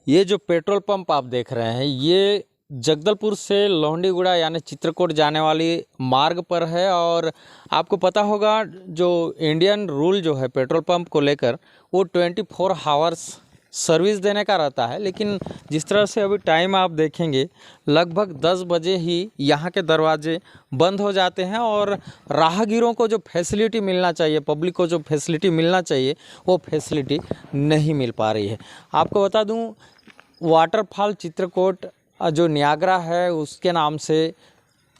ये जो petrol pump आप देख रहे हैं ये जगदलपुर से लोहंडीगुड़ा यानी चित्रकूट जाने वाली मार्ग पर है। और आपको पता होगा जो इंडियन रूल जो है पेट्रोल पंप को लेकर वो 24 हावर्स सर्विस देने का रहता है। लेकिन जिस तरह से अभी टाइम आप देखेंगे लगभग 10 बजे ही यहाँ के दरवाजे बंद हो जाते हैं और राहगीरों को जो फैसिलिटी मिलना चाहिए, पब्लिक को जो फैसिलिटी मिलना चाहिए वो फैसिलिटी नहीं मिल पा रही है। आपको बता दूं वाटरफॉल चित्रकूट जो नियाग्रा है उसके नाम से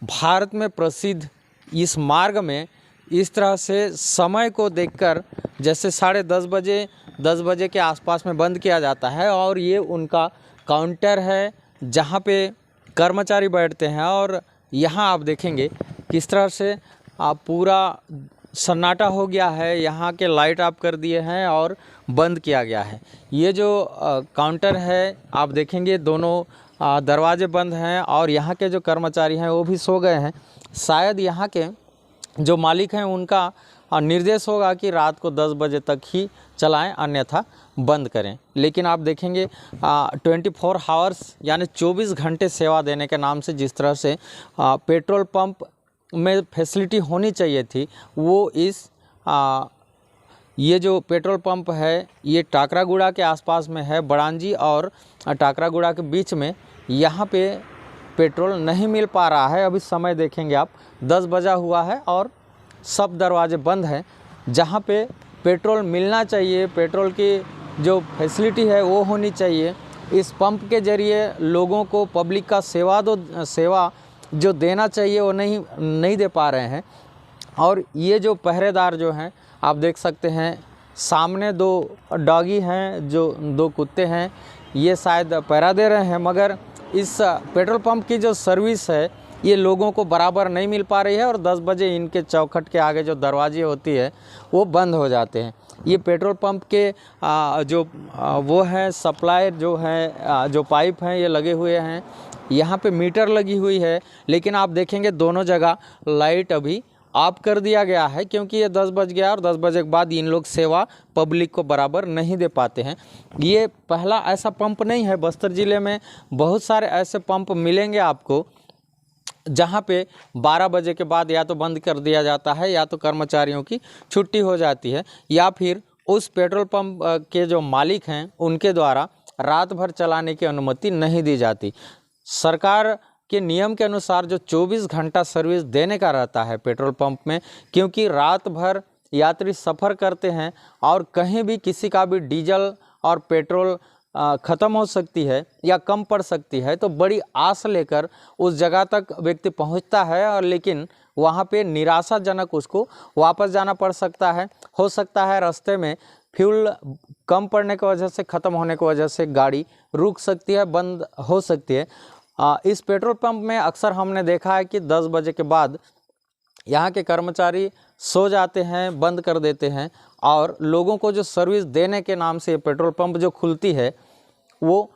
भारत में प्रसिद्ध इस मार्ग में इस तरह से समय को देखकर जैसे 10:30 10 बजे के आसपास में बंद किया जाता है। और ये उनका काउंटर है जहाँ पे कर्मचारी बैठते हैं और यहाँ आप देखेंगे किस तरह से पूरा सन्नाटा हो गया है। यहाँ के लाइट ऑफ कर दिए हैं और बंद किया गया है। ये जो काउंटर है आप देखेंगे दोनों दरवाजे बंद हैं और यहाँ के जो कर्मचारी हैं वो भी सो गए हैं। शायद यहाँ के जो मालिक हैं उनका निर्देश होगा कि रात को 10 बजे तक ही चलाएं अन्यथा बंद करें। लेकिन आप देखेंगे 24 हावर्स यानी 24 घंटे सेवा देने के नाम से जिस तरह से पेट्रोल पंप में फैसिलिटी होनी चाहिए थी वो इस ये जो पेट्रोल पंप है ये टाकरागुड़ा के आसपास में है। बड़ांजी और टाकरागुड़ा के बीच में यहाँ पे पेट्रोल नहीं मिल पा रहा है। अभी समय देखेंगे आप 10 बजा हुआ है और सब दरवाजे बंद हैं। जहाँ पे पेट्रोल मिलना चाहिए, पेट्रोल की जो फैसिलिटी है वो होनी चाहिए। इस पंप के ज़रिए लोगों को पब्लिक का सेवा जो देना चाहिए वो नहीं दे पा रहे हैं। और ये जो पहरेदार जो हैं आप देख सकते हैं सामने 2 डॉगी हैं, जो 2 कुत्ते हैं, ये शायद पहरा दे रहे हैं। मगर इस पेट्रोल पंप की जो सर्विस है ये लोगों को बराबर नहीं मिल पा रही है और 10 बजे इनके चौखट के आगे जो दरवाजे होती है वो बंद हो जाते हैं। ये पेट्रोल पंप के वो है सप्लाई जो है जो पाइप हैं ये लगे हुए हैं। यहाँ पे मीटर लगी हुई है लेकिन आप देखेंगे दोनों जगह लाइट अभी ऑफ कर दिया गया है क्योंकि ये 10 बज गया और 10 बजे के बाद इन लोग सेवा पब्लिक को बराबर नहीं दे पाते हैं। ये पहला ऐसा पंप नहीं है, बस्तर ज़िले में बहुत सारे ऐसे पंप मिलेंगे आपको जहाँ पे 12 बजे के बाद या तो बंद कर दिया जाता है या तो कर्मचारियों की छुट्टी हो जाती है या फिर उस पेट्रोल पंप के जो मालिक हैं उनके द्वारा रात भर चलाने की अनुमति नहीं दी जाती। सरकार के नियम के अनुसार जो 24 घंटा सर्विस देने का रहता है पेट्रोल पंप में, क्योंकि रात भर यात्री सफ़र करते हैं और कहीं भी किसी का भी डीजल और पेट्रोल ख़त्म हो सकती है या कम पड़ सकती है तो बड़ी आस लेकर उस जगह तक व्यक्ति पहुंचता है और लेकिन वहां पे निराशाजनक उसको वापस जाना पड़ सकता है। हो सकता है रास्ते में फ्यूल कम पड़ने की वजह से, ख़त्म होने की वजह से गाड़ी रुक सकती है, बंद हो सकती है। इस पेट्रोल पंप में अक्सर हमने देखा है कि 10 बजे के बाद यहाँ के कर्मचारी सो जाते हैं, बंद कर देते हैं और लोगों को जो सर्विस देने के नाम से पेट्रोल पंप जो खुलती है वो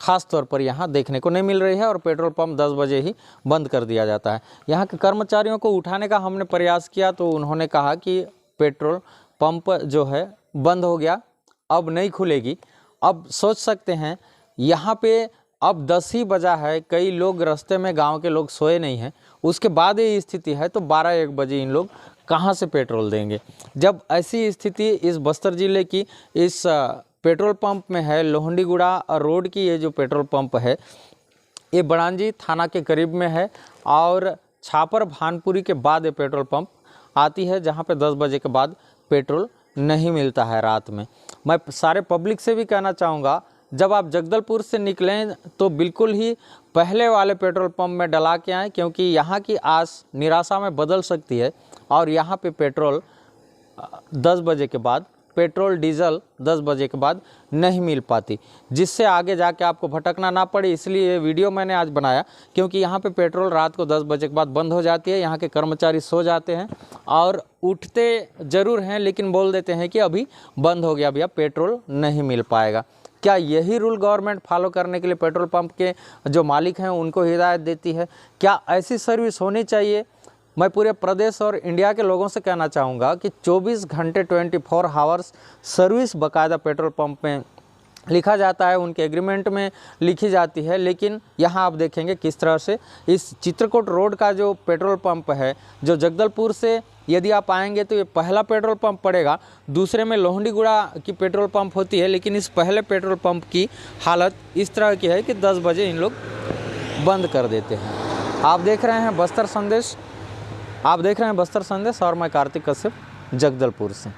ख़ास तौर पर यहाँ देखने को नहीं मिल रही है और पेट्रोल पंप 10 बजे ही बंद कर दिया जाता है। यहाँ के कर्मचारियों को उठाने का हमने प्रयास किया तो उन्होंने कहा कि पेट्रोल पंप जो है बंद हो गया, अब नहीं खुलेगी। अब सोच सकते हैं यहाँ पे अब 10 ही बजा है, कई लोग रास्ते में गांव के लोग सोए नहीं हैं, उसके बाद ये स्थिति है तो 12-1 बजे इन लोग कहां से पेट्रोल देंगे। जब ऐसी स्थिति इस बस्तर ज़िले की इस पेट्रोल पंप में है, लोहंडीगुड़ा रोड की ये जो पेट्रोल पंप है ये बड़ांजी थाना के करीब में है और छापर भानपुरी के बाद ये पेट्रोल पंप आती है जहाँ पे 10 बजे के बाद पेट्रोल नहीं मिलता है रात में। मैं सारे पब्लिक से भी कहना चाहूँगा जब आप जगदलपुर से निकलें तो बिल्कुल ही पहले वाले पेट्रोल पंप में डला के आएँ, क्योंकि यहाँ की आस निराशा में बदल सकती है और यहाँ पे पेट्रोल 10 बजे के बाद, पेट्रोल डीजल 10 बजे के बाद नहीं मिल पाती, जिससे आगे जाके आपको भटकना ना पड़े। इसलिए ये वीडियो मैंने आज बनाया क्योंकि यहाँ पे पेट्रोल रात को 10 बजे के बाद बंद हो जाती है। यहाँ के कर्मचारी सो जाते हैं और उठते ज़रूर हैं लेकिन बोल देते हैं कि अभी बंद हो गया भैया, पेट्रोल नहीं मिल पाएगा। क्या यही रूल गवर्नमेंट फॉलो करने के लिए पेट्रोल पंप के जो मालिक हैं उनको हिदायत देती है? क्या ऐसी सर्विस होनी चाहिए? मैं पूरे प्रदेश और इंडिया के लोगों से कहना चाहूँगा कि 24 घंटे 24 हावर्स सर्विस बाकायदा पेट्रोल पंप में लिखा जाता है, उनके एग्रीमेंट में लिखी जाती है। लेकिन यहाँ आप देखेंगे किस तरह से इस चित्रकूट रोड का जो पेट्रोल पंप है, जो जगदलपुर से यदि आप आएंगे तो ये पहला पेट्रोल पंप पड़ेगा। दूसरे में लोहंडीगुड़ा की पेट्रोल पंप होती है, लेकिन इस पहले पेट्रोल पंप की हालत इस तरह की है कि 10 बजे इन लोग बंद कर देते हैं। आप देख रहे हैं बस्तर संदेश, और मैं कार्तिक कश्यप जगदलपुर से।